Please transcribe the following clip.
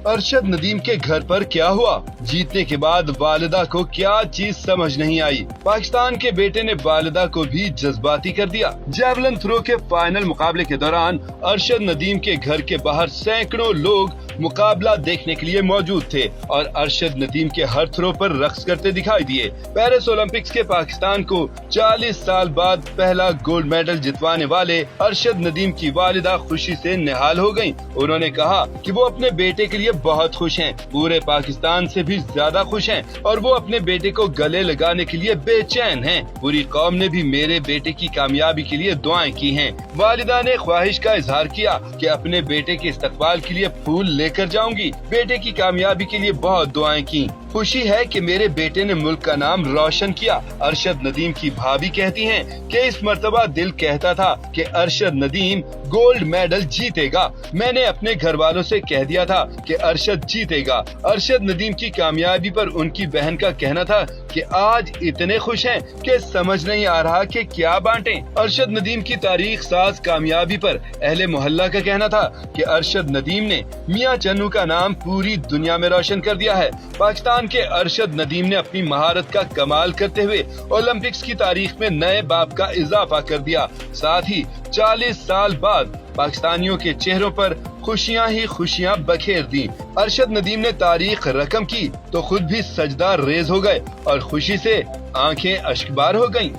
अरशद नदीम के घर पर क्या हुआ? जीतने के बाद वालिदा को क्या चीज समझ नहीं आई? पाकिस्तान के बेटे ने वालिदा को भी जज्बाती कर दिया। जैवलिन थ्रो के फाइनल मुकाबले के दौरान अरशद नदीम के घर के बाहर सैकड़ों लोग मुकाबला देखने के लिए मौजूद थे और अरशद नदीम के हर थ्रो पर रक्स करते दिखाई दिए। पेरिस ओलंपिक्स के पाकिस्तान को 40 साल बाद पहला गोल्ड मेडल जितवाने वाले अरशद नदीम की वालिदा खुशी से निहाल हो गयीं। उन्होंने कहा कि वो अपने बेटे के लिए बहुत खुश हैं, पूरे पाकिस्तान से भी ज्यादा खुश हैं और वो अपने बेटे को गले लगाने के लिए बेचैन हैं। पूरी कौम ने भी मेरे बेटे की कामयाबी के लिए दुआएं की हैं। वालिदा ने ख्वाहिश का इजहार किया कि अपने बेटे के इस्तकबाल के लिए फूल लेकर जाऊंगी। बेटे की कामयाबी के लिए बहुत दुआएं की। खुशी है कि मेरे बेटे ने मुल्क का नाम रोशन किया। अरशद नदीम की भाभी कहती हैं कि इस मर्तबा दिल कहता था कि अरशद नदीम गोल्ड मेडल जीतेगा। मैंने अपने घर वालों से कह दिया था कि अरशद जीतेगा। अरशद नदीम की कामयाबी पर उनकी बहन का कहना था कि आज इतने खुश हैं कि समझ नहीं आ रहा कि क्या बांटें। अरशद नदीम की तारीख साज कामयाबी पर अहले मोहल्ला का कहना था कि अरशद नदीम ने मियां चन्नू का नाम पूरी दुनिया में रोशन कर दिया है। पाकिस्तान के अरशद नदीम ने अपनी महारत का कमाल करते हुए ओलंपिक्स की तारीख में नए बाब का इजाफा कर दिया। साथ ही 40 साल बाद पाकिस्तानियों के चेहरों पर खुशियां ही खुशियां बखेर दी। अरशद नदीम ने तारीख रकम की तो खुद भी सजदा रेज हो गए और खुशी से आंखें अश्कबार हो गईं।